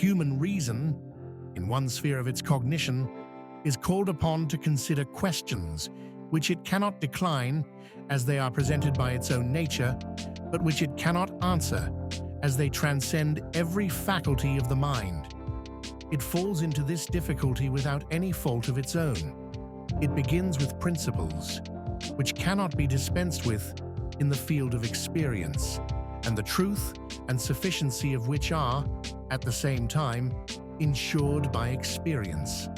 Human reason, in one sphere of its cognition, is called upon to consider questions which it cannot decline as they are presented by its own nature, but which it cannot answer as they transcend every faculty of the mind. It falls into this difficulty without any fault of its own. It begins with principles, which cannot be dispensed with in the field of experience, and the truth and sufficiency of which are, at the same time, ensured by experience.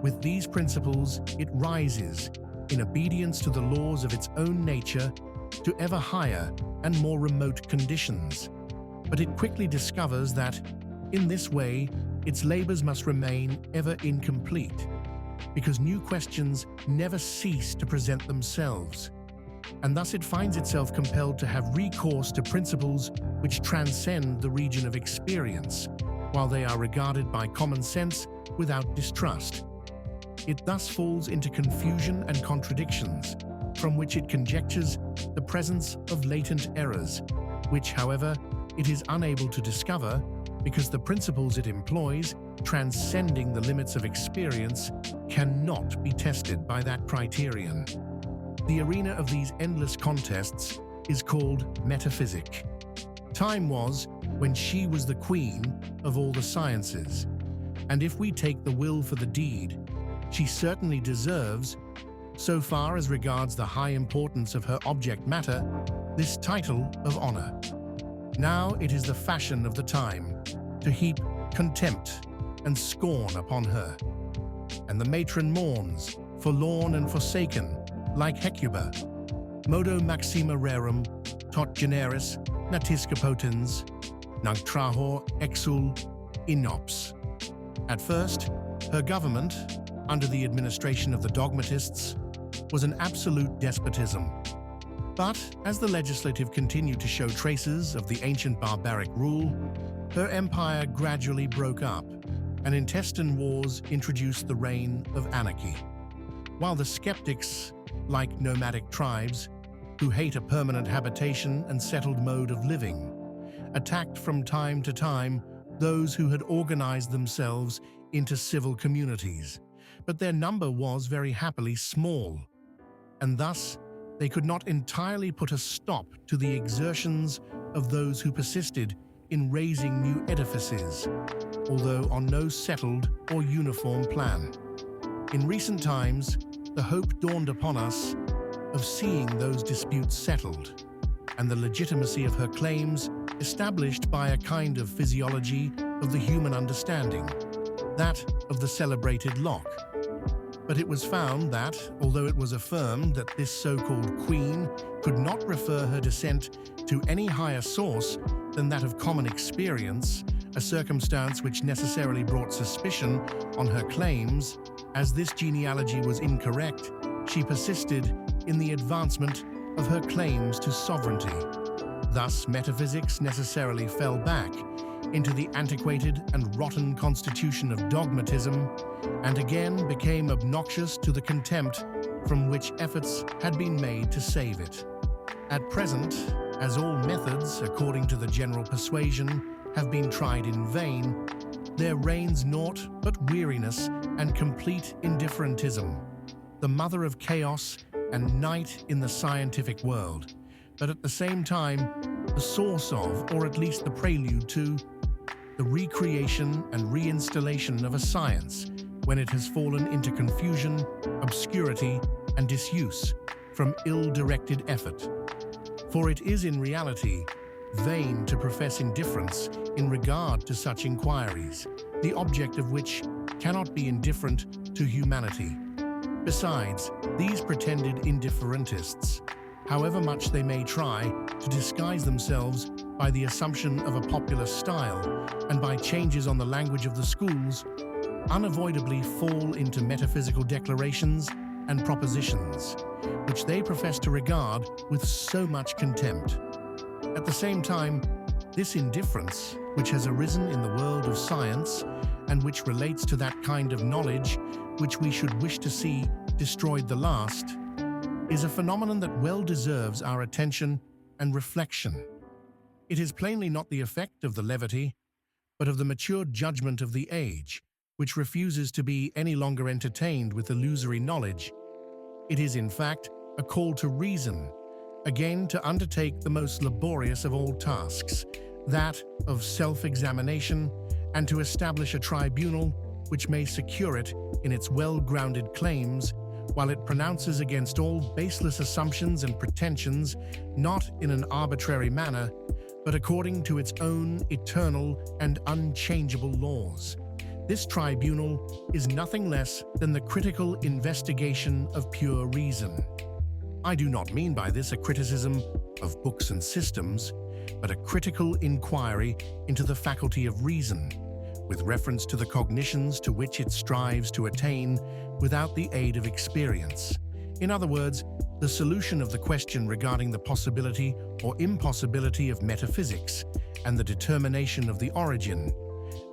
With these principles, it rises, in obedience to the laws of its own nature, to ever higher and more remote conditions. But it quickly discovers that, in this way, its labors must remain ever incomplete, because new questions never cease to present themselves, and thus it finds itself compelled to have recourse to principles which transcend the region of experience, while they are regarded by common sense without distrust. It thus falls into confusion and contradictions, from which it conjectures the presence of latent errors, which, however, it is unable to discover because the principles it employs, transcending the limits of experience, cannot be tested by that criterion. The arena of these endless contests is called metaphysic. Time was when she was the queen of all the sciences, and if we take the will for the deed, she certainly deserves, so far as regards the high importance of her object matter, this title of honor. Now it is the fashion of the time to heap contempt and scorn upon her, and the matron mourns, forlorn and forsaken, like Hecuba. Modo maxima rerum, tot generis, natisca potens, nunc trahor exul inops. At first, her government, under the administration of the dogmatists, was an absolute despotism. But as the legislative continued to show traces of the ancient barbaric rule, her empire gradually broke up, and intestine wars introduced the reign of anarchy. While the skeptics, like nomadic tribes, who hate a permanent habitation and settled mode of living, attacked from time to time those who had organized themselves into civil communities, but their number was very happily small, and thus they could not entirely put a stop to the exertions of those who persisted in raising new edifices, although on no settled or uniform plan. In recent times, the hope dawned upon us of seeing those disputes settled, and the legitimacy of her claims established by a kind of physiology of the human understanding, that of the celebrated Locke. But it was found that, although it was affirmed that this so-called queen could not refer her descent to any higher source than that of common experience, a circumstance which necessarily brought suspicion on her claims, as this genealogy was incorrect, she persisted in the advancement of her claims to sovereignty. Thus, metaphysics necessarily fell back into the antiquated and rotten constitution of dogmatism, and again became obnoxious to the contempt from which efforts had been made to save it. At present, as all methods, according to the general persuasion, have been tried in vain, there reigns naught but weariness and complete indifferentism, the mother of chaos and night in the scientific world, but at the same time, the source of, or at least the prelude to, the recreation and reinstallation of a science when it has fallen into confusion, obscurity, and disuse from ill-directed effort. For it is in reality vain to profess indifference in regard to such inquiries, the object of which cannot be indifferent to humanity. Besides, these pretended indifferentists, however much they may try to disguise themselves by the assumption of a popular style and by changes on the language of the schools, unavoidably fall into metaphysical declarations and propositions, which they profess to regard with so much contempt. At the same time, this indifference, which has arisen in the world of science and which relates to that kind of knowledge which we should wish to see destroyed the last, is a phenomenon that well deserves our attention and reflection. It is plainly not the effect of the levity, but of the matured judgment of the age, which refuses to be any longer entertained with illusory knowledge. It is, in fact, a call to reason, again to undertake the most laborious of all tasks, that of self-examination, and to establish a tribunal which may secure it in its well-grounded claims, while it pronounces against all baseless assumptions and pretensions, not in an arbitrary manner, but according to its own eternal and unchangeable laws. This tribunal is nothing less than the critical investigation of pure reason. I do not mean by this a criticism of books and systems, but a critical inquiry into the faculty of reason, with reference to the cognitions to which it strives to attain without the aid of experience. In other words, the solution of the question regarding the possibility or impossibility of metaphysics and the determination of the origin,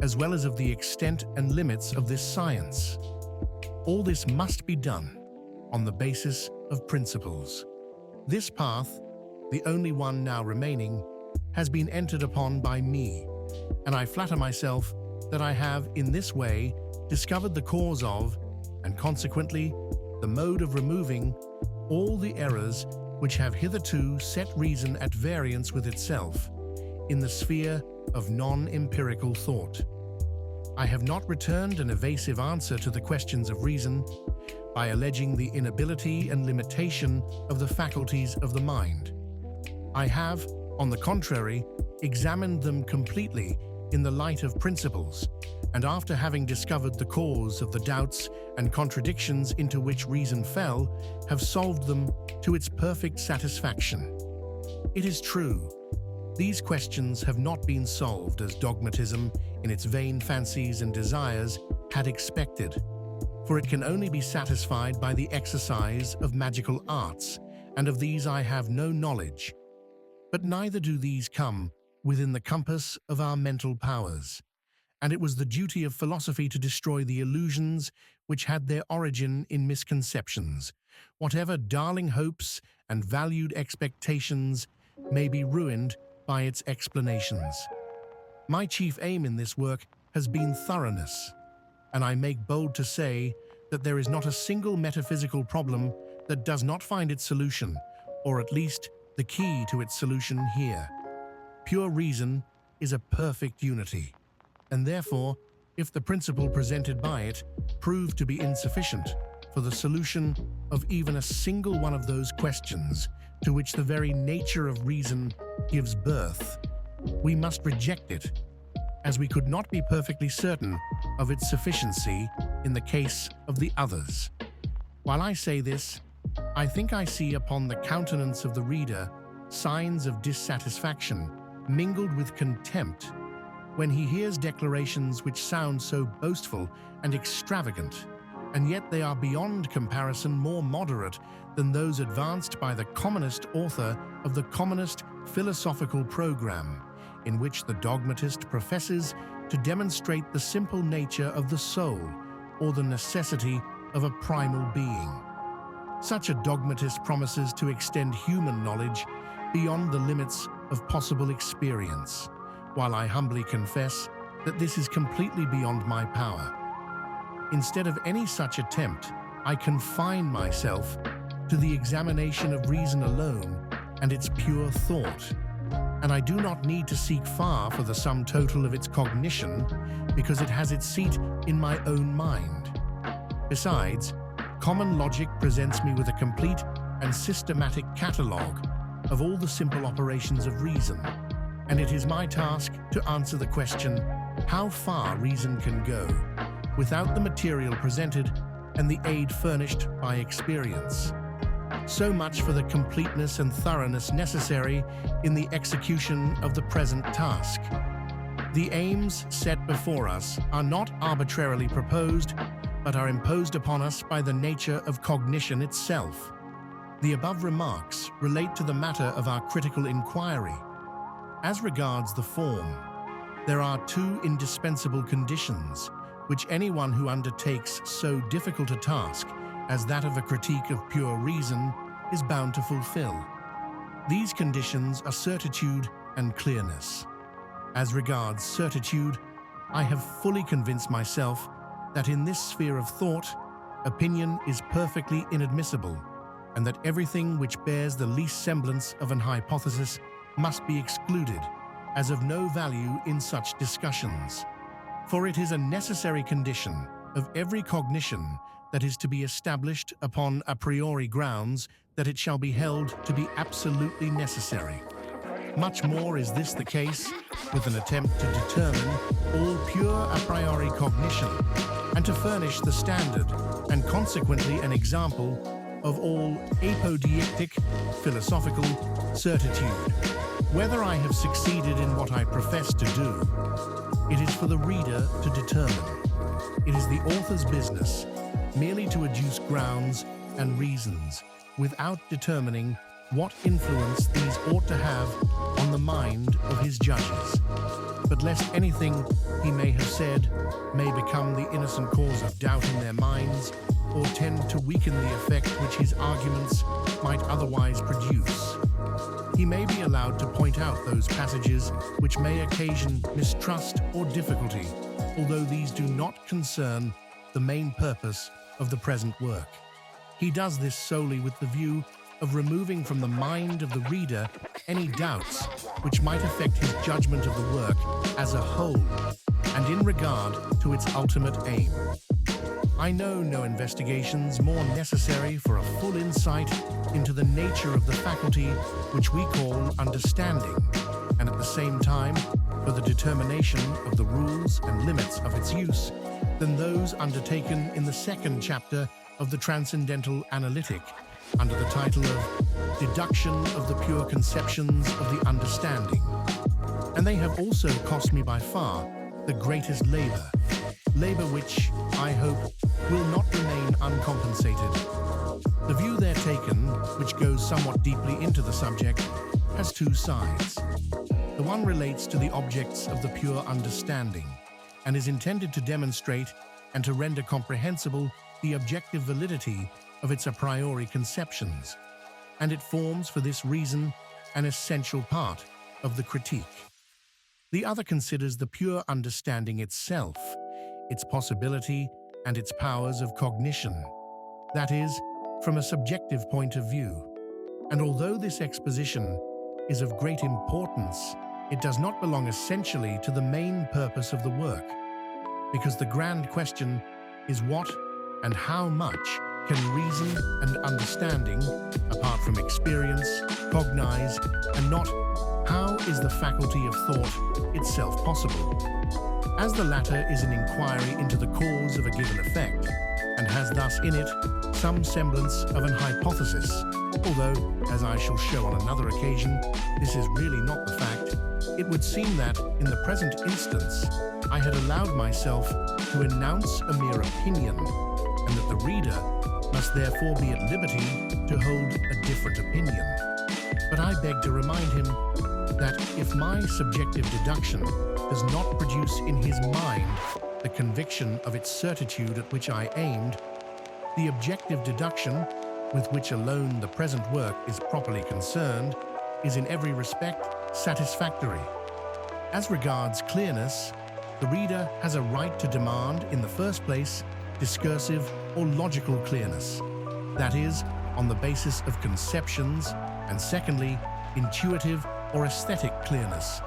as well as of the extent and limits of this science. All this must be done on the basis of principles. This path, the only one now remaining, has been entered upon by me, and I flatter myself that I have, in this way, discovered the cause of, and consequently, the mode of removing, all the errors which have hitherto set reason at variance with itself in the sphere of non-empirical thought. I have not returned an evasive answer to the questions of reason by alleging the inability and limitation of the faculties of the mind. I have, on the contrary, examined them completely in the light of principles, and after having discovered the cause of the doubts and contradictions into which reason fell, have solved them to its perfect satisfaction. It is true, these questions have not been solved as dogmatism, in its vain fancies and desires, had expected, for it can only be satisfied by the exercise of magical arts, and of these I have no knowledge. But neither do these come within the compass of our mental powers, and it was the duty of philosophy to destroy the illusions which had their origin in misconceptions, whatever darling hopes and valued expectations may be ruined by its explanations. My chief aim in this work has been thoroughness, and I make bold to say that there is not a single metaphysical problem that does not find its solution, or at least the key to its solution here. Pure reason is a perfect unity, and therefore, if the principle presented by it prove to be insufficient for the solution of even a single one of those questions to which the very nature of reason gives birth, we must reject it, as we could not be perfectly certain of its sufficiency in the case of the others. While I say this, I think I see upon the countenance of the reader signs of dissatisfaction mingled with contempt when he hears declarations which sound so boastful and extravagant, and yet they are beyond comparison more moderate than those advanced by the commonest author of the commonest philosophical program, in which the dogmatist professes to demonstrate the simple nature of the soul or the necessity of a primal being. Such a dogmatist promises to extend human knowledge beyond the limits of possible experience, while I humbly confess that this is completely beyond my power. Instead of any such attempt, I confine myself to the examination of reason alone and its pure thought, and I do not need to seek far for the sum total of its cognition, because it has its seat in my own mind. Besides, common logic presents me with a complete and systematic catalogue of all the simple operations of reason, and it is my task to answer the question, how far reason can go, without the material presented and the aid furnished by experience. So much for the completeness and thoroughness necessary in the execution of the present task. The aims set before us are not arbitrarily proposed, but are imposed upon us by the nature of cognition itself. The above remarks relate to the matter of our critical inquiry. As regards the form, there are two indispensable conditions which anyone who undertakes so difficult a task as that of a critique of pure reason is bound to fulfill. These conditions are certitude and clearness. As regards certitude, I have fully convinced myself that in this sphere of thought, opinion is perfectly inadmissible, and that everything which bears the least semblance of an hypothesis must be excluded, as of no value in such discussions. For it is a necessary condition of every cognition that is to be established upon a priori grounds that it shall be held to be absolutely necessary. Much more is this the case with an attempt to determine all pure a priori cognition and to furnish the standard and consequently an example of all apodeictic philosophical certitude. Whether I have succeeded in what I profess to do, it is for the reader to determine. It is the author's business merely to adduce grounds and reasons without determining what influence these ought to have on the mind of his judges. But lest anything he may have said may become the innocent cause of doubt in their minds or tend to weaken the effect which his arguments might otherwise produce, he may be allowed to point out those passages which may occasion mistrust or difficulty, although these do not concern the main purpose of the present work. He does this solely with the view of removing from the mind of the reader any doubts which might affect his judgment of the work as a whole and in regard to its ultimate aim. I know no investigations more necessary for a full insight into the nature of the faculty which we call understanding, and at the same time for the determination of the rules and limits of its use, than those undertaken in the second chapter of the Transcendental Analytic, under the title of Deduction of the Pure Conceptions of the Understanding. And they have also cost me by far the greatest labor which, I hope, will not remain uncompensated. The view there taken, which goes somewhat deeply into the subject, has two sides. The one relates to the objects of the pure understanding, and is intended to demonstrate and to render comprehensible the objective validity of its a priori conceptions, and it forms for this reason an essential part of the critique. The other considers the pure understanding itself, its possibility and its powers of cognition, that is, from a subjective point of view. And although this exposition is of great importance, it does not belong essentially to the main purpose of the work, because the grand question is what and how much can reason and understanding, apart from experience, cognize, and not how is the faculty of thought itself possible. As the latter is an inquiry into the cause of a given effect, and has thus in it some semblance of an hypothesis, although, as I shall show on another occasion, this is really not the fact, it would seem that, in the present instance, I had allowed myself to announce a mere opinion, and that the reader must therefore be at liberty to hold a different opinion. But I beg to remind him that if my subjective deduction does not produce in his mind the conviction of its certitude at which I aimed, the objective deduction, with which alone the present work is properly concerned, is in every respect satisfactory. As regards clearness, the reader has a right to demand, in the first place, discursive or logical clearness, that is, on the basis of conceptions, and secondly, intuitive or aesthetic clearness,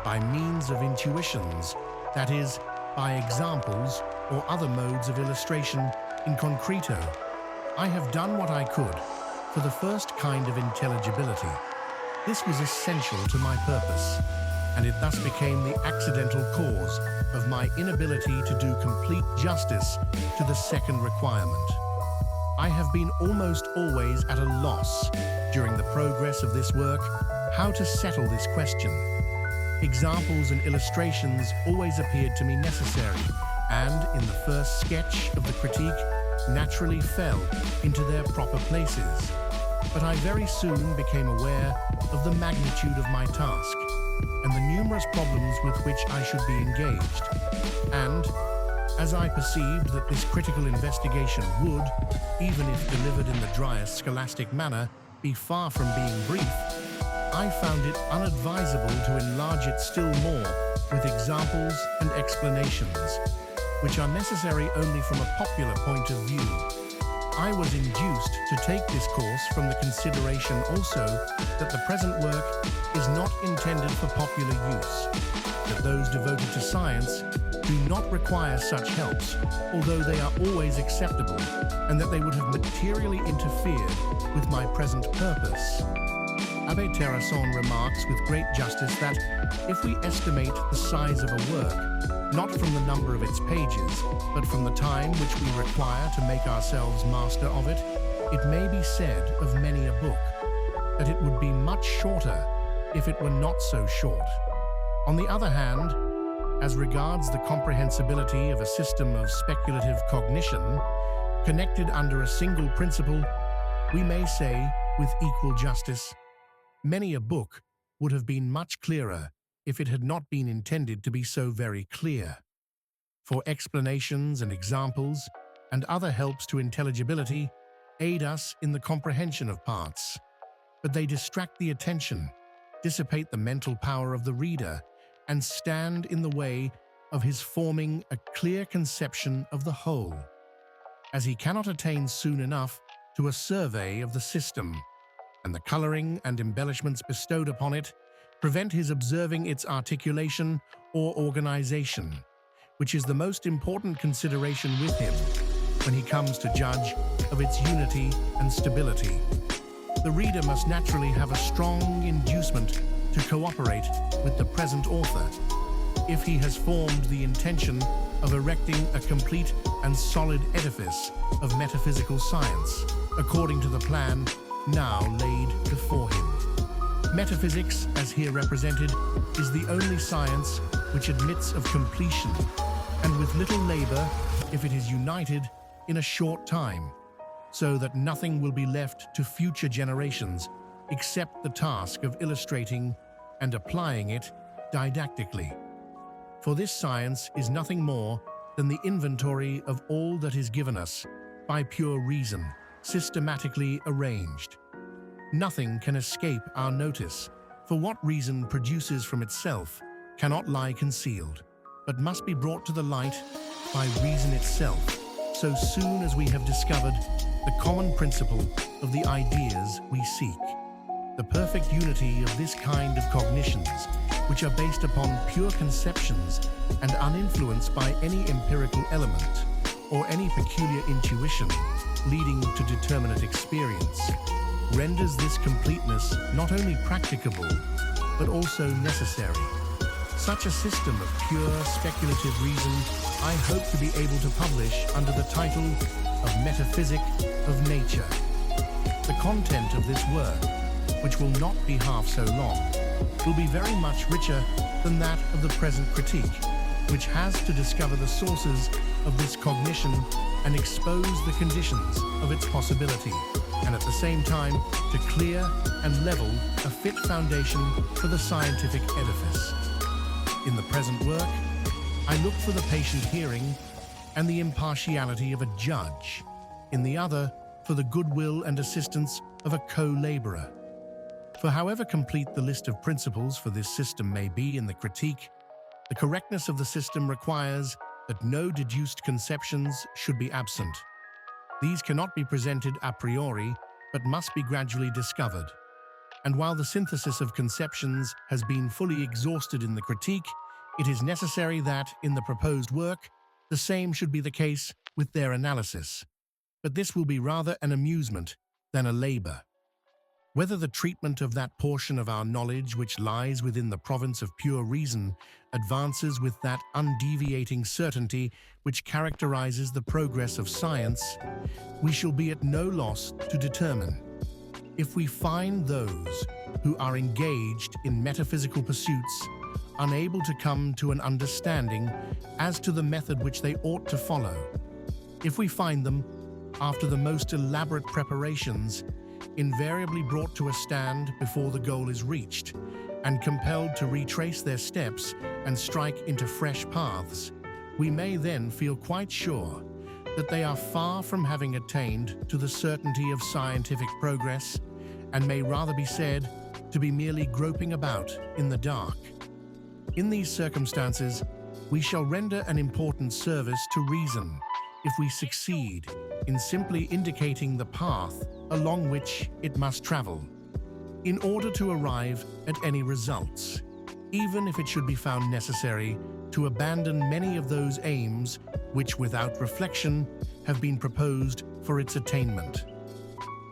by means of intuitions, that is, by examples or other modes of illustration in concreto. I have done what I could for the first kind of intelligibility. This was essential to my purpose, and it thus became the accidental cause of my inability to do complete justice to the second requirement. I have been almost always at a loss, during the progress of this work, how to settle this question. Examples and illustrations always appeared to me necessary, and, in the first sketch of the critique, naturally fell into their proper places. But I very soon became aware of the magnitude of my task, and the numerous problems with which I should be engaged. And, as I perceived that this critical investigation would, even if delivered in the driest scholastic manner, be far from being brief, I found it unadvisable to enlarge it still more with examples and explanations, which are necessary only from a popular point of view. I was induced to take this course from the consideration also that the present work is not intended for popular use, that those devoted to science do not require such helps, although they are always acceptable, and that they would have materially interfered with my present purpose. Abbé Terrasson remarks with great justice that if we estimate the size of a work, not from the number of its pages, but from the time which we require to make ourselves master of it, it may be said of many a book that it would be much shorter if it were not so short. On the other hand, as regards the comprehensibility of a system of speculative cognition, connected under a single principle, we may say, with equal justice, many a book would have been much clearer if it had not been intended to be so very clear. For explanations and examples and other helps to intelligibility aid us in the comprehension of parts, but they distract the attention, dissipate the mental power of the reader, and stand in the way of his forming a clear conception of the whole, as he cannot attain soon enough to a survey of the system, and the coloring and embellishments bestowed upon it prevent his observing its articulation or organization, which is the most important consideration with him when he comes to judge of its unity and stability. The reader must naturally have a strong inducement to cooperate with the present author, if he has formed the intention of erecting a complete and solid edifice of metaphysical science, according to the plan now laid before him. Metaphysics, as here represented, is the only science which admits of completion, and with little labor, if it is united in a short time, so that nothing will be left to future generations except the task of illustrating and applying it didactically. For this science is nothing more than the inventory of all that is given us by pure reason, systematically arranged. Nothing can escape our notice, for what reason produces from itself cannot lie concealed, but must be brought to the light by reason itself, so soon as we have discovered the common principle of the ideas we seek. The perfect unity of this kind of cognitions, which are based upon pure conceptions and uninfluenced by any empirical element or any peculiar intuition leading to determinate experience, renders this completeness not only practicable, but also necessary. Such a system of pure speculative reason I hope to be able to publish under the title of Metaphysic of Nature. The content of this work, which will not be half so long, will be very much richer than that of the present critique, which has to discover the sources of this cognition and expose the conditions of its possibility, and at the same time to clear and level a fit foundation for the scientific edifice. In the present work, I look for the patient hearing and the impartiality of a judge, in the other for the goodwill and assistance of a co-laborer. For however complete the list of principles for this system may be in the critique, the correctness of the system requires that no deduced conceptions should be absent. These cannot be presented a priori, but must be gradually discovered. And while the synthesis of conceptions has been fully exhausted in the critique, it is necessary that, in the proposed work, the same should be the case with their analysis. But this will be rather an amusement than a labor. Whether the treatment of that portion of our knowledge which lies within the province of pure reason advances with that undeviating certainty which characterizes the progress of science, we shall be at no loss to determine. If we find those who are engaged in metaphysical pursuits unable to come to an understanding as to the method which they ought to follow, if we find them, after the most elaborate preparations, invariably brought to a stand before the goal is reached, and compelled to retrace their steps and strike into fresh paths, we may then feel quite sure that they are far from having attained to the certainty of scientific progress, and may rather be said to be merely groping about in the dark. In these circumstances, we shall render an important service to reason if we succeed in simply indicating the path along which it must travel, in order to arrive at any results, even if it should be found necessary to abandon many of those aims which, without reflection, have been proposed for its attainment.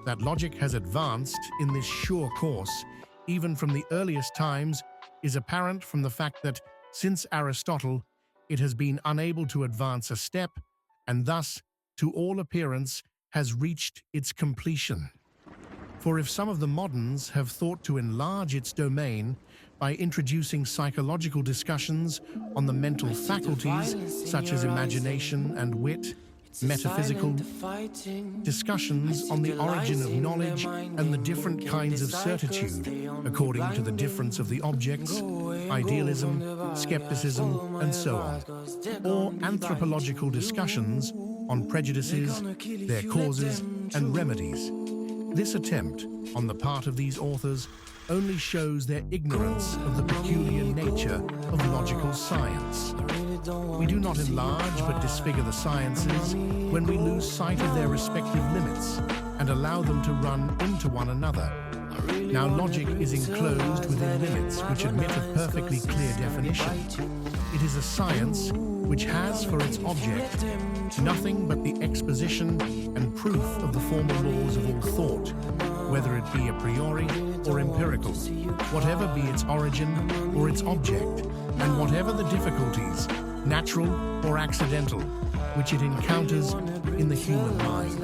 That logic has advanced in this sure course, even from the earliest times, is apparent from the fact that, since Aristotle, it has been unable to advance a step, and thus, to all appearance, has reached its completion. For if some of the moderns have thought to enlarge its domain by introducing psychological discussions on the mental faculties, such as imagination and wit, metaphysical discussions on the origin of knowledge and the different kinds of certitude, according to the difference of the objects, idealism, skepticism, and so on, or anthropological discussions on prejudices, their causes, and remedies. This attempt, on the part of these authors, only shows their ignorance of the peculiar nature of logical science. We do not enlarge but disfigure the sciences when we lose sight of their respective limits and allow them to run into one another. Now, logic is enclosed within limits which admit of perfectly clear definition. It is a science which has for its object nothing but the exposition and proof of the formal laws of all thought, whether it be a priori or empirical, whatever be its origin or its object, and whatever the difficulties, natural or accidental, which it encounters in the human mind.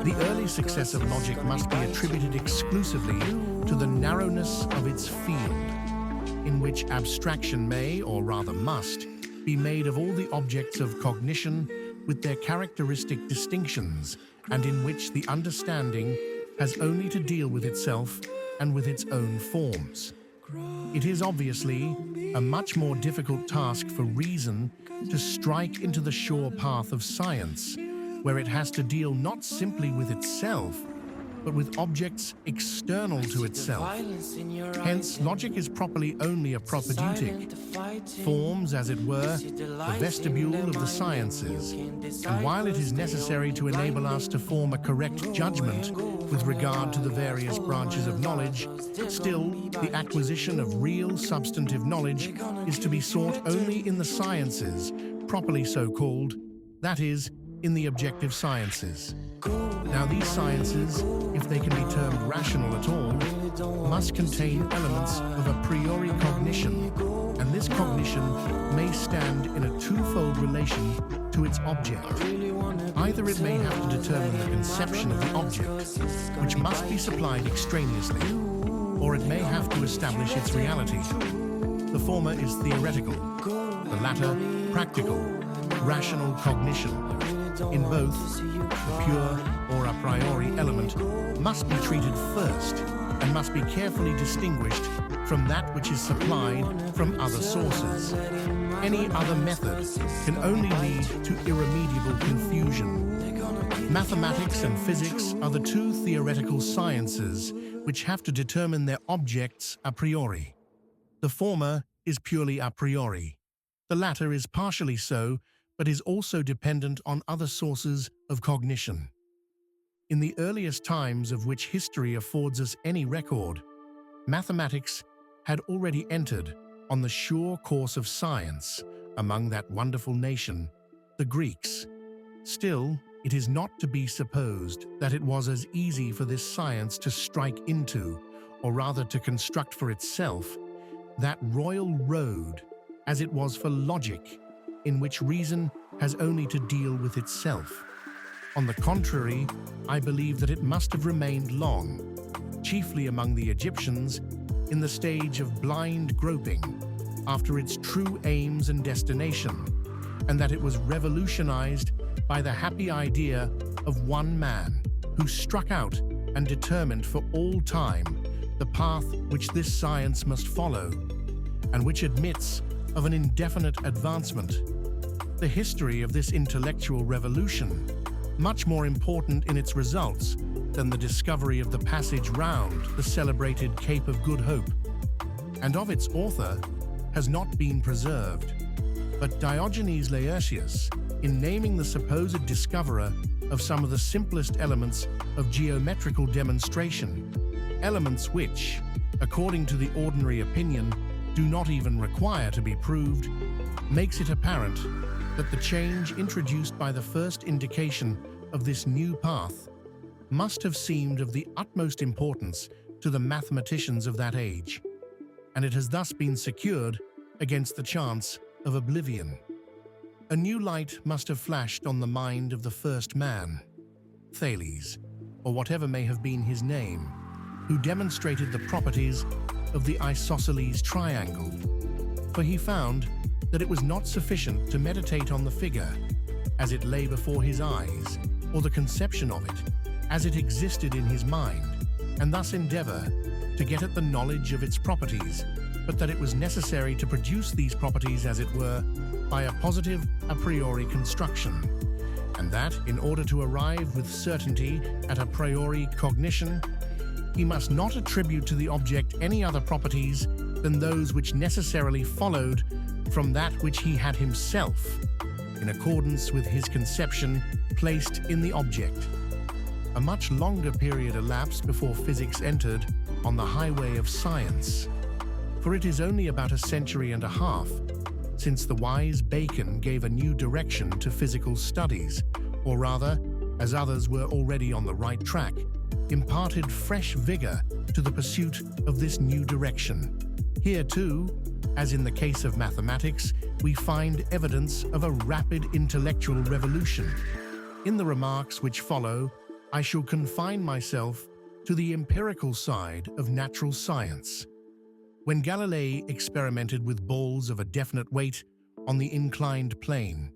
The early success of logic must be attributed exclusively to the narrowness of its field, in which abstraction may, or rather must, be made of all the objects of cognition with their characteristic distinctions, and in which the understanding has only to deal with itself and with its own forms. It is obviously a much more difficult task for reason to strike into the sure path of science, where it has to deal not simply with itself, but with objects external to itself. Hence, logic is properly only a propedeutic, forms, as it were, the vestibule of the sciences. And while it is necessary to enable us to form a correct judgment with regard to the various branches of knowledge, still, the acquisition of real substantive knowledge is to be sought only in the sciences, properly so called, that is, in the objective sciences. Now, these sciences, if they can be termed rational at all, must contain elements of a priori cognition, and this cognition may stand in a twofold relation to its object. Either it may have to determine the conception of the object, which must be supplied extraneously, or it may have to establish its reality. The former is theoretical, the latter practical, rational cognition. In both, the pure or a priori element must be treated first and must be carefully distinguished from that which is supplied from other sources. Any other method can only lead to irremediable confusion. Mathematics and physics are the two theoretical sciences which have to determine their objects a priori. The former is purely a priori. The latter is partially so, but is also dependent on other sources of cognition. In the earliest times of which history affords us any record, mathematics had already entered on the sure course of science among that wonderful nation, the Greeks. Still, it is not to be supposed that it was as easy for this science to strike into, or rather to construct for itself, that royal road as it was for logic, in which reason has only to deal with itself. On the contrary, I believe that it must have remained long, chiefly among the Egyptians, in the stage of blind groping after its true aims and destination, and that it was revolutionized by the happy idea of one man who struck out and determined for all time the path which this science must follow, and which admits of an indefinite advancement. The history of this intellectual revolution, much more important in its results than the discovery of the passage round the celebrated Cape of Good Hope, and of its author, has not been preserved. But Diogenes Laertius, in naming the supposed discoverer of some of the simplest elements of geometrical demonstration, elements which, according to the ordinary opinion, do not even require to be proved, makes it apparent that the change introduced by the first indication of this new path must have seemed of the utmost importance to the mathematicians of that age, and it has thus been secured against the chance of oblivion. A new light must have flashed on the mind of the first man, Thales, or whatever may have been his name, who demonstrated the properties of the isosceles triangle, for he found that it was not sufficient to meditate on the figure as it lay before his eyes, or the conception of it as it existed in his mind, and thus endeavor to get at the knowledge of its properties, but that it was necessary to produce these properties, as it were, by a positive a priori construction, and that, in order to arrive with certainty at a priori cognition, he must not attribute to the object any other properties than those which necessarily followed from that which he had himself, in accordance with his conception, placed in the object. A much longer period elapsed before physics entered on the highway of science, for it is only about a century and a half since the wise Bacon gave a new direction to physical studies, or rather, as others were already on the right track, imparted fresh vigor to the pursuit of this new direction. Here too, as in the case of mathematics, we find evidence of a rapid intellectual revolution. In the remarks which follow, I shall confine myself to the empirical side of natural science. When Galilei experimented with balls of a definite weight on the inclined plane,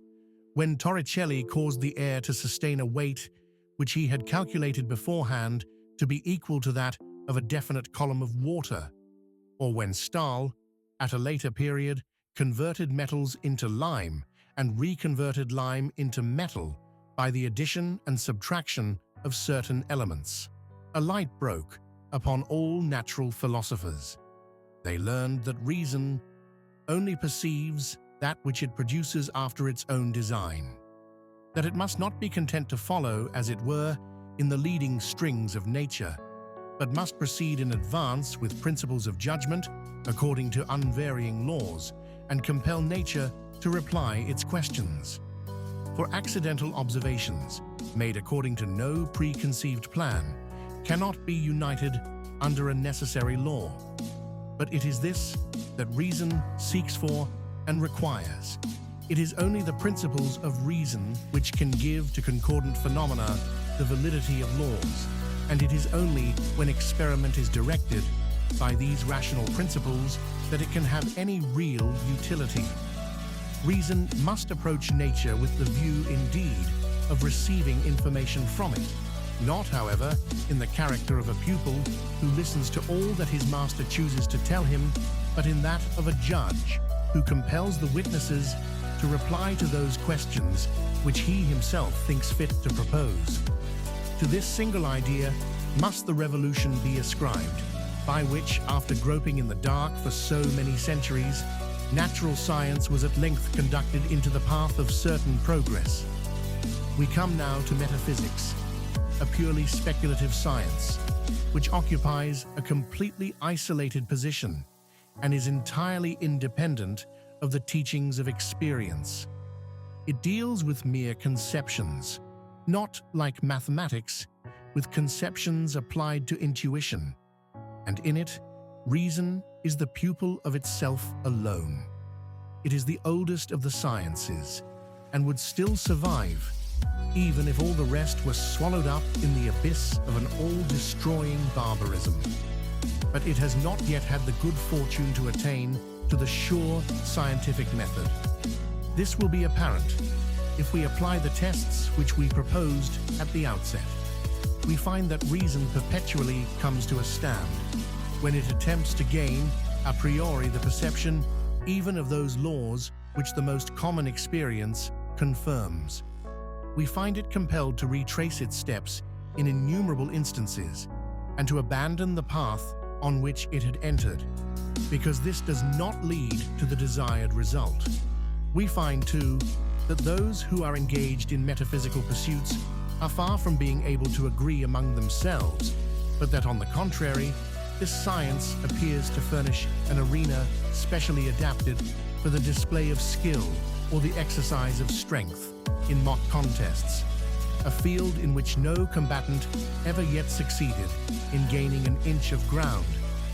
when Torricelli caused the air to sustain a weight which he had calculated beforehand to be equal to that of a definite column of water, or when Stahl, at a later period, converted metals into lime and reconverted lime into metal by the addition and subtraction of certain elements, a light broke upon all natural philosophers. They learned that reason only perceives that which it produces after its own design, that it must not be content to follow, as it were, in the leading strings of nature, but must proceed in advance with principles of judgment according to unvarying laws, and compel nature to reply its questions. For accidental observations, made according to no preconceived plan, cannot be united under a necessary law. But it is this that reason seeks for and requires. It is only the principles of reason which can give to concordant phenomena the validity of laws, and it is only when experiment is directed by these rational principles that it can have any real utility. Reason must approach nature with the view, indeed, of receiving information from it, not, however, in the character of a pupil who listens to all that his master chooses to tell him, but in that of a judge who compels the witnesses to reply to those questions which he himself thinks fit to propose. To this single idea must the revolution be ascribed, by which, after groping in the dark for so many centuries, natural science was at length conducted into the path of certain progress. We come now to metaphysics, a purely speculative science, which occupies a completely isolated position and is entirely independent of the teachings of experience. It deals with mere conceptions, not, like mathematics, with conceptions applied to intuition, and in it, reason is the pupil of itself alone. It is the oldest of the sciences, and would still survive, even if all the rest were swallowed up in the abyss of an all-destroying barbarism. But it has not yet had the good fortune to attain to the sure scientific method. This will be apparent if we apply the tests which we proposed at the outset. We find that reason perpetually comes to a stand when it attempts to gain a priori the perception even of those laws which the most common experience confirms. We find it compelled to retrace its steps in innumerable instances and to abandon the path on which it had entered. because this does not lead to the desired result. We find, too, that those who are engaged in metaphysical pursuits are far from being able to agree among themselves, but that, on the contrary, this science appears to furnish an arena specially adapted for the display of skill or the exercise of strength in mock contests, a field in which no combatant ever yet succeeded in gaining an inch of ground,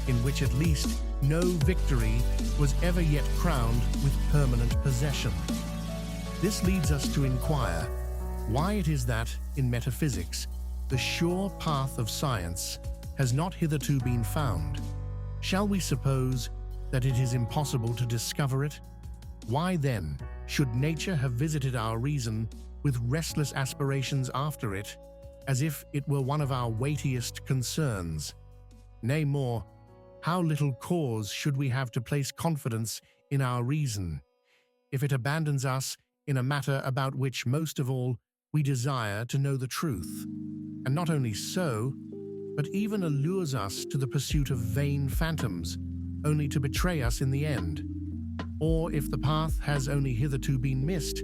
in which at least no victory was ever yet crowned with permanent possession. This leads us to inquire why it is that, in metaphysics, the sure path of science has not hitherto been found. Shall we suppose that it is impossible to discover it? Why then should nature have visited our reason with restless aspirations after it, as if it were one of our weightiest concerns? Nay more, how little cause should we have to place confidence in our reason, if it abandons us in a matter about which most of all we desire to know the truth, and not only so, but even allures us to the pursuit of vain phantoms, only to betray us in the end? Or if the path has only hitherto been missed,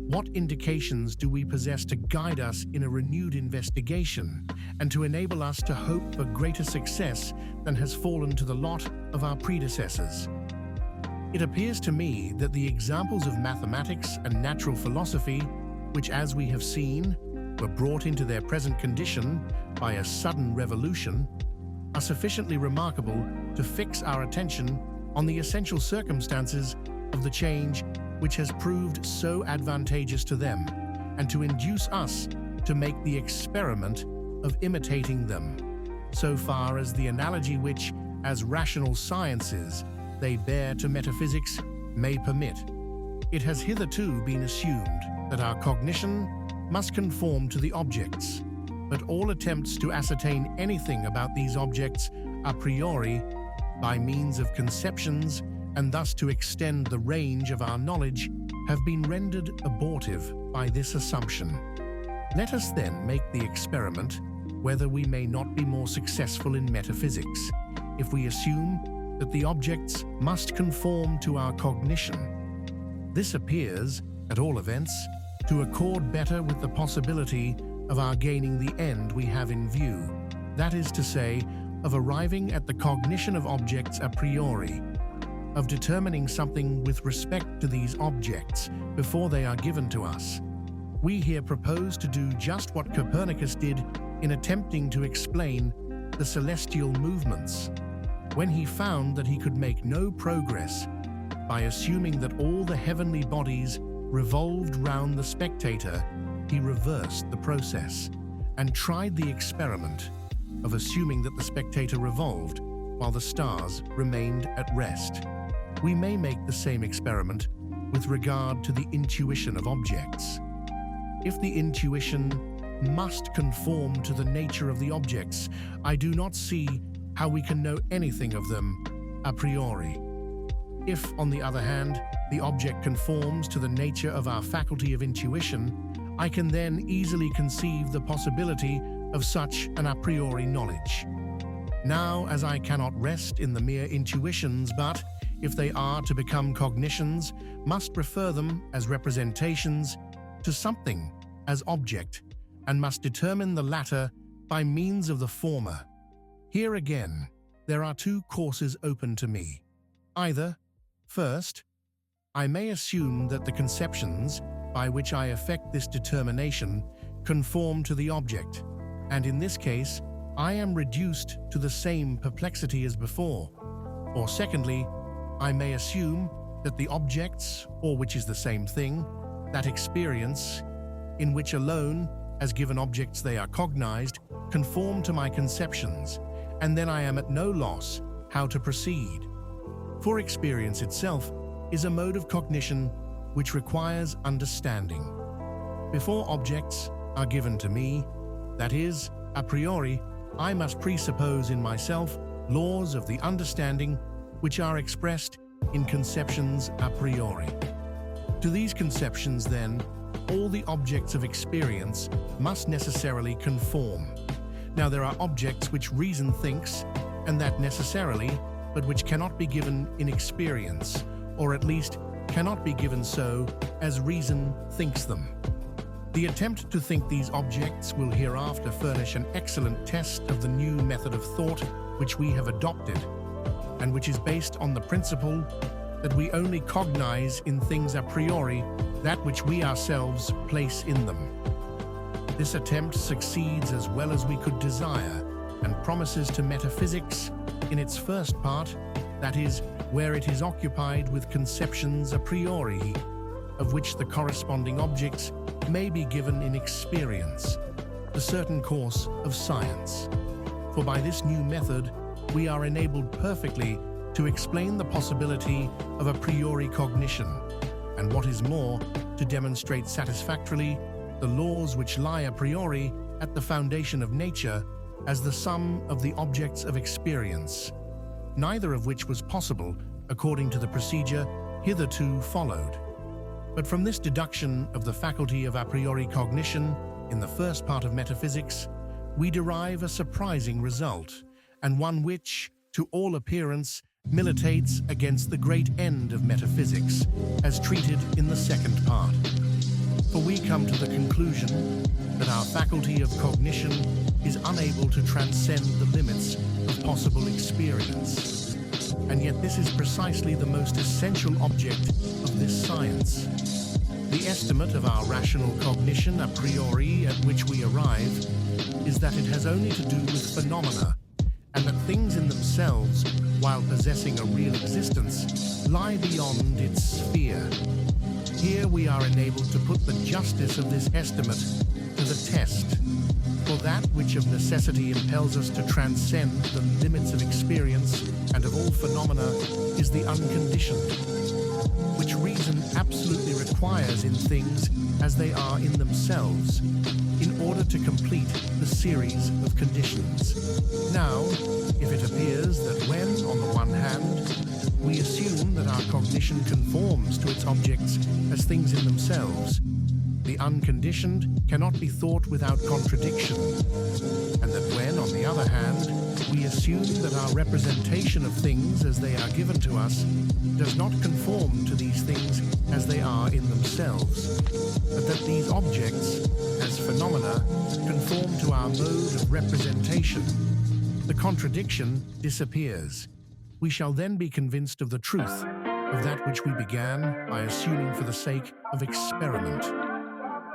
what indications do we possess to guide us in a renewed investigation and to enable us to hope for greater success than has fallen to the lot of our predecessors? It appears to me that the examples of mathematics and natural philosophy, which, as we have seen, were brought into their present condition by a sudden revolution, are sufficiently remarkable to fix our attention on the essential circumstances of the change which has proved so advantageous to them, and to induce us to make the experiment of imitating them, so far as the analogy which, as rational sciences, they bear to metaphysics may permit. It has hitherto been assumed that our cognition must conform to the objects, but all attempts to ascertain anything about these objects a priori by means of conceptions, and thus to extend the range of our knowledge, have been rendered abortive by this assumption. Let us then make the experiment whether we may not be more successful in metaphysics if we assume that the objects must conform to our cognition. This appears, at all events, to accord better with the possibility of our gaining the end we have in view, that is to say, of arriving at the cognition of objects a priori, of determining something with respect to these objects before they are given to us. We here propose to do just what Copernicus did in attempting to explain the celestial movements. When he found that he could make no progress by assuming that all the heavenly bodies revolved round the spectator, he reversed the process and tried the experiment of assuming that the spectator revolved while the stars remained at rest. We may make the same experiment with regard to the intuition of objects. If the intuition must conform to the nature of the objects, I do not see how we can know anything of them a priori. If, on the other hand, the object conforms to the nature of our faculty of intuition, I can then easily conceive the possibility of such an a priori knowledge. Now, as I cannot rest in the mere intuitions, but, if they are to become cognitions, must refer them as representations to something as object, and must determine the latter by means of the former. Here again, there are two courses open to me. Either, first, I may assume that the conceptions by which I effect this determination conform to the object, and in this case, I am reduced to the same perplexity as before. Or secondly, I may assume that the objects, or which is the same thing, that experience, in which alone, as given objects they are cognized, conform to my conceptions, and then I am at no loss how to proceed. For experience itself is a mode of cognition which requires understanding. Before objects are given to me, that is, a priori, I must presuppose in myself laws of the understanding which are expressed in conceptions a priori. To these conceptions, then, all the objects of experience must necessarily conform. Now, there are objects which reason thinks, and that necessarily but which cannot be given in experience, or at least cannot be given so as reason thinks them. The attempt to think these objects will hereafter furnish an excellent test of the new method of thought which we have adopted, and which is based on the principle that we only cognize in things a priori that which we ourselves place in them. This attempt succeeds as well as we could desire, and promises to metaphysics, in its first part, that is, where it is occupied with conceptions a priori, of which the corresponding objects may be given in experience, the certain course of science. For by this new method, we are enabled perfectly to explain the possibility of a priori cognition, and what is more, to demonstrate satisfactorily the laws which lie a priori at the foundation of nature as the sum of the objects of experience, neither of which was possible according to the procedure hitherto followed. But from this deduction of the faculty of a priori cognition in the first part of metaphysics, we derive a surprising result, and one which, to all appearance, militates against the great end of metaphysics, as treated in the second part. For we come to the conclusion that our faculty of cognition is unable to transcend the limits of possible experience. And yet this is precisely the most essential object of this science. The estimate of our rational cognition a priori at which we arrive is that it has only to do with phenomena, and that things in themselves, while possessing a real existence, lie beyond its sphere. Here we are enabled to put the justice of this estimate to the test. For that which of necessity impels us to transcend the limits of experience and of all phenomena is the unconditioned, which reason absolutely requires in things as they are in themselves, in order to complete the series of conditions. Now, if it appears that when, on the one hand, we assume that our cognition conforms to its objects as things in themselves, the unconditioned cannot be thought without contradiction, and that when, on the other hand, we assume that our representation of things as they are given to us does not conform to these things as they are in themselves, but that these objects, as phenomena, conform to our mode of representation, the contradiction disappears. We shall then be convinced of the truth of that which we began by assuming for the sake of experiment.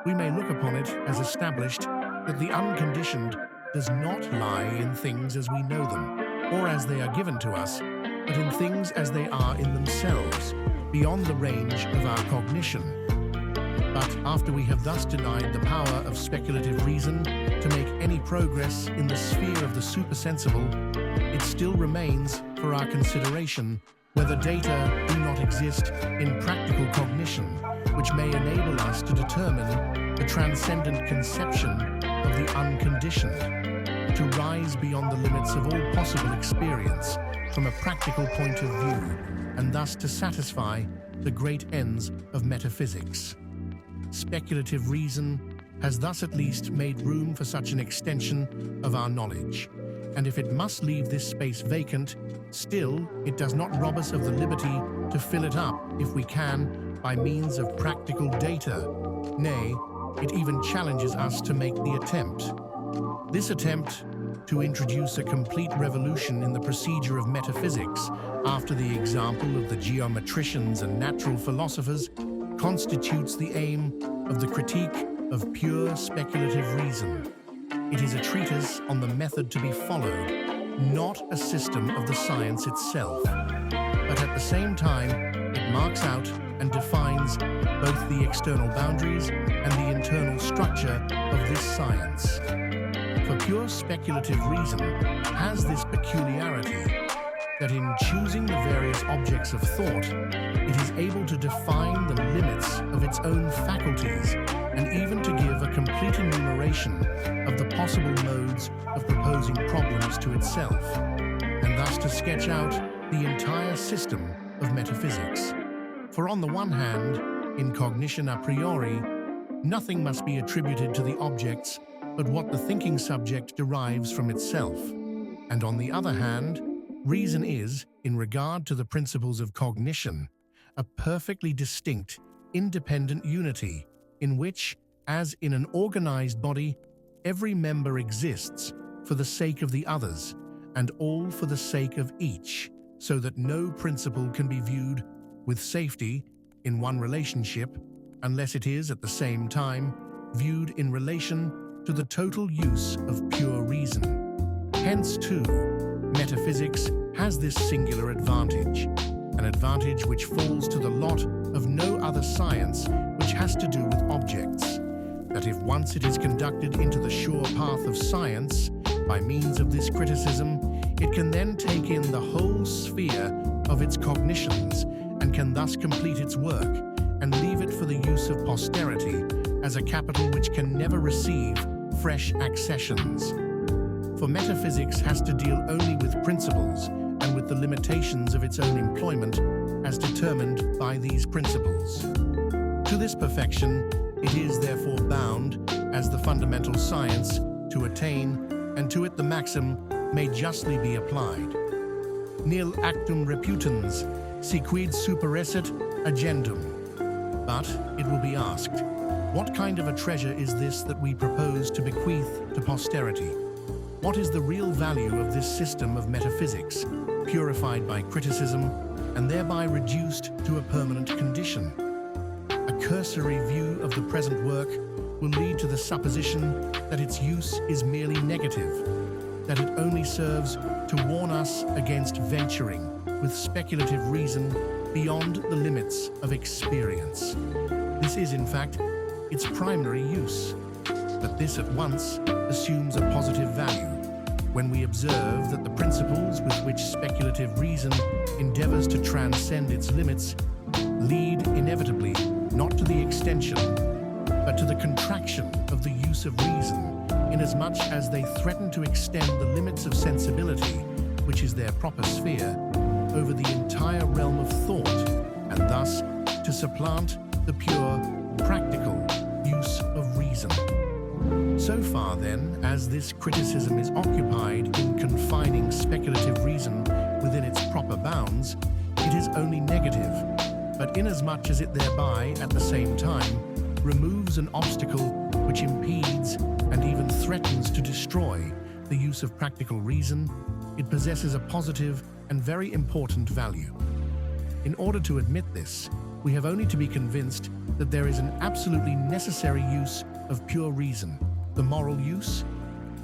We may look upon it as established that the unconditioned does not lie in things as we know them, or as they are given to us, but in things as they are in themselves, beyond the range of our cognition. But after we have thus denied the power of speculative reason to make any progress in the sphere of the supersensible, it still remains for our consideration whether data do not exist in practical cognition, which may enable us to determine the transcendent conception of the unconditioned, to rise beyond the limits of all possible experience from a practical point of view, and thus to satisfy the great ends of metaphysics. Speculative reason has thus at least made room for such an extension of our knowledge, and if it must leave this space vacant, still it does not rob us of the liberty to fill it up, if we can, by means of practical data. Nay, it even challenges us to make the attempt. This attempt to introduce a complete revolution in the procedure of metaphysics, after the example of the geometricians and natural philosophers, constitutes the aim of the critique of pure speculative reason. It is a treatise on the method to be followed, not a system of the science itself. But at the same time, it marks out and defines both the external boundaries and the internal structure of this science. For pure speculative reason has this peculiarity, that in choosing the various objects of thought, it is able to define the limits of its own faculties, and even to give a complete enumeration of the possible modes of proposing problems to itself, and thus to sketch out the entire system of metaphysics. For on the one hand, in cognition a priori, nothing must be attributed to the objects but what the thinking subject derives from itself, and on the other hand, reason is, in regard to the principles of cognition, a perfectly distinct, independent unity in which, as in an organized body, every member exists for the sake of the others and all for the sake of each, so that no principle can be viewed with safety in one relationship unless it is at the same time viewed in relation to the total use of pure reason. Hence, too, metaphysics has this singular advantage, an advantage which falls to the lot of no other science which has to do with objects, that if once it is conducted into the sure path of science by means of this criticism, it can then take in the whole sphere of its cognitions and can thus complete its work and leave it for the use of posterity as a capital which can never receive fresh accessions. For metaphysics has to deal only with principles and with the limitations of its own employment as determined by these principles. To this perfection, it is therefore bound, as the fundamental science, to attain, and to it the maxim may justly be applied. Nil actum reputans, si quid superesset agendum. But, it will be asked, what kind of a treasure is this that we propose to bequeath to posterity? What is the real value of this system of metaphysics, purified by criticism, and thereby reduced to a permanent condition? A cursory view of the present work will lead to the supposition that its use is merely negative, that it only serves to warn us against venturing with speculative reason beyond the limits of experience. This is, in fact, its primary use, but this at once assumes a positive value when we observe that the principles with which speculative reason endeavors to transcend its limits lead inevitably not to the extension, but to the contraction of the use of reason, inasmuch as they threaten to extend the limits of sensibility, which is their proper sphere, over the entire realm of thought, and thus to supplant the pure, practical use of reason. So far, then, as this criticism is occupied in confining speculative reason within its proper bounds, it is only negative, but inasmuch as it thereby, at the same time, removes an obstacle which impedes and even threatens to destroy the use of practical reason, it possesses a positive and very important value. In order to admit this, we have only to be convinced that there is an absolutely necessary use of pure reason, the moral use,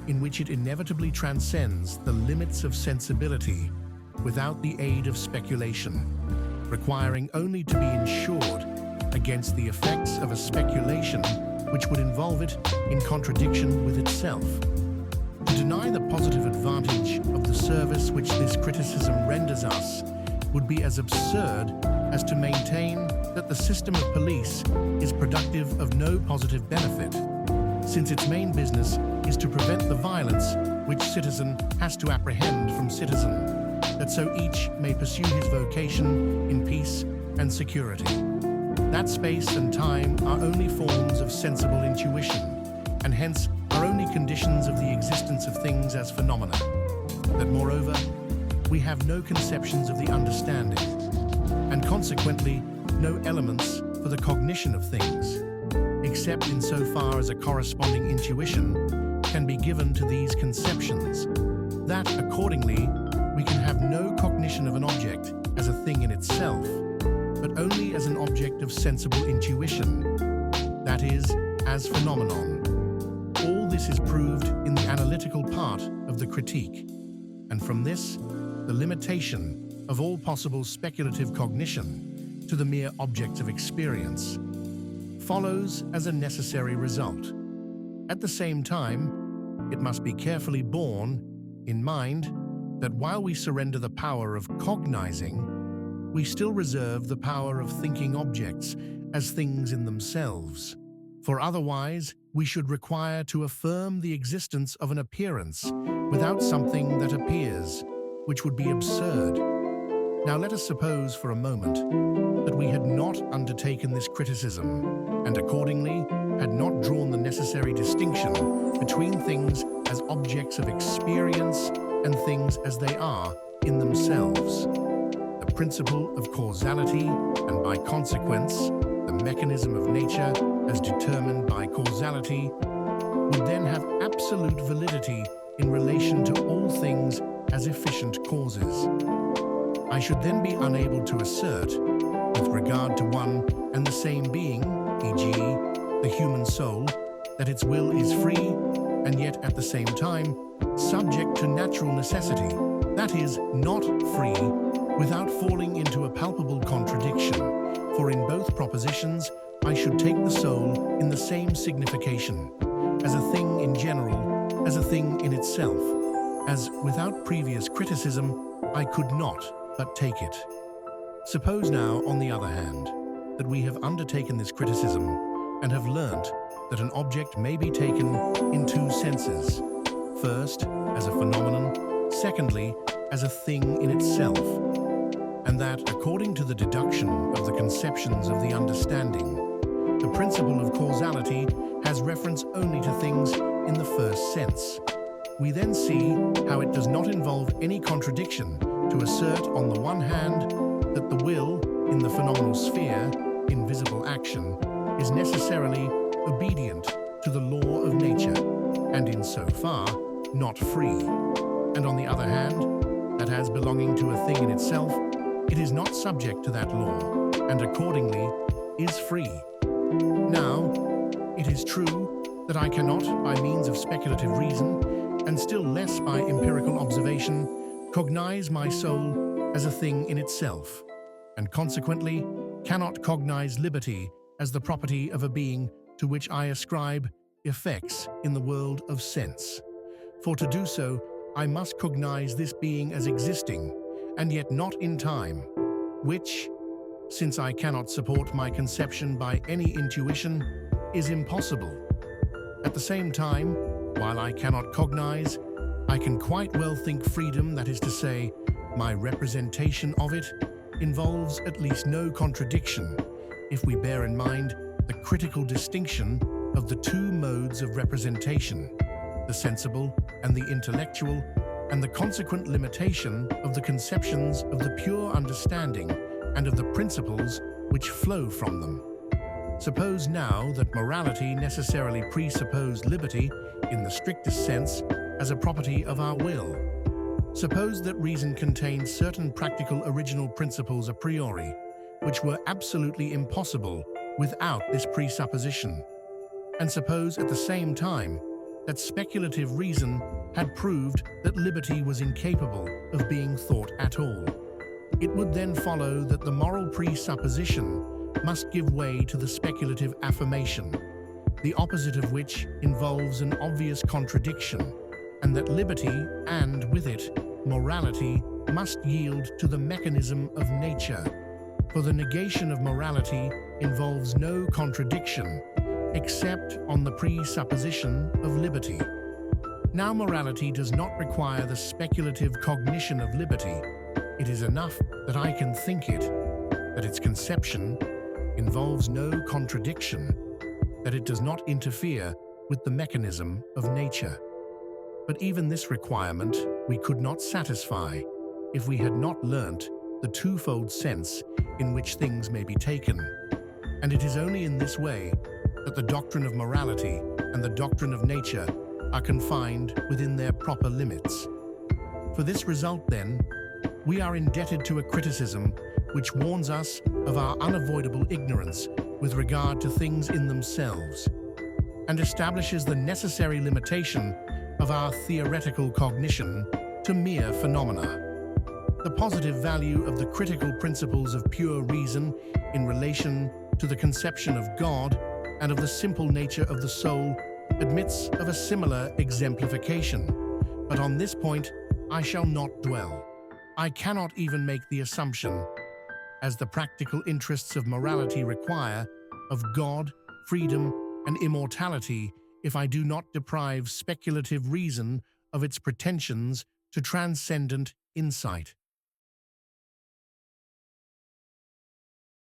in which it inevitably transcends the limits of sensibility without the aid of speculation, requiring only to be insured against the effects of a speculation which would involve it in contradiction with itself. To deny the positive advantage of the service which this criticism renders us would be as absurd as to maintain that the system of police is productive of no positive benefit, since its main business is to prevent the violence which citizen has to apprehend from citizen, that so each may pursue his vocation in peace and security. That space and time are only forms of sensible intuition, and hence are only conditions of the existence of things as phenomena. That moreover, we have no conceptions of the understanding, and consequently no elements for the cognition of things, except in so far as a corresponding intuition can be given to these conceptions, that accordingly we can have no cognition of an object as a thing in itself, but only as an object of sensible intuition, that is, as phenomenon. All this is proved in the analytical part of the critique, and from this, the limitation of all possible speculative cognition to the mere objects of experience follows as a necessary result. At the same time, it must be carefully borne in mind that while we surrender the power of cognizing, we still reserve the power of thinking objects as things in themselves. For otherwise, we should require to affirm the existence of an appearance without something that appears, which would be absurd. Now let us suppose for a moment that we had not undertaken this criticism, and accordingly had not drawn the necessary distinction between things as objects of experience and things as they are in themselves. principle of causality, and by consequence, the mechanism of nature as determined by causality, would then have absolute validity in relation to all things as efficient causes. I should then be unable to assert, with regard to one and the same being, e.g., the human soul, that its will is free and yet at the same time subject to natural necessity, that is, not free, without falling into a palpable contradiction, for in both propositions I should take the soul in the same signification, as a thing in general, as a thing in itself, as without previous criticism I could not but take it. Suppose now, on the other hand, that we have undertaken this criticism and have learnt that an object may be taken in two senses. First, as a phenomenon, secondly, as a thing in itself, and that, according to the deduction of the conceptions of the understanding, the principle of causality has reference only to things in the first sense. We then see how it does not involve any contradiction to assert, on the one hand, that the will, in the phenomenal sphere, in visible action, is necessarily obedient to the law of nature, and in so far, not free, and on the other hand, that as belonging to a thing in itself, it is not subject to that law, and accordingly is free. Now, it is true that I cannot, by means of speculative reason, and still less by empirical observation, cognize my soul as a thing in itself, and consequently cannot cognize liberty as the property of a being to which I ascribe effects in the world of sense. For to do so, I must cognize this being as existing, and yet not in time, which, since I cannot support my conception by any intuition, is impossible. At the same time, while I cannot cognize, I can quite well think freedom, that is to say, my representation of it, involves at least no contradiction, if we bear in mind the critical distinction of the two modes of representation, the sensible and the intellectual, and the consequent limitation of the conceptions of the pure understanding and of the principles which flow from them. Suppose now that morality necessarily presupposed liberty, in the strictest sense, as a property of our will. Suppose that reason contained certain practical original principles a priori, which were absolutely impossible without this presupposition. And suppose at the same time that speculative reason had proved that liberty was incapable of being thought at all. It would then follow that the moral presupposition must give way to the speculative affirmation, the opposite of which involves an obvious contradiction, and that liberty, and with it, morality, must yield to the mechanism of nature. For the negation of morality involves no contradiction, except on the presupposition of liberty. Now morality does not require the speculative cognition of liberty. It is enough that I can think it, that its conception involves no contradiction, that it does not interfere with the mechanism of nature. But even this requirement we could not satisfy if we had not learnt the twofold sense in which things may be taken. And it is only in this way that the doctrine of morality and the doctrine of nature are confined within their proper limits. For this result, then, we are indebted to a criticism which warns us of our unavoidable ignorance with regard to things in themselves, and establishes the necessary limitation of our theoretical cognition to mere phenomena. The positive value of the critical principles of pure reason in relation to the conception of God and of the simple nature of the soul admits of a similar exemplification, but on this point I shall not dwell. I cannot even make the assumption, as the practical interests of morality require, of God, freedom, and immortality if I do not deprive speculative reason of its pretensions to transcendent insight.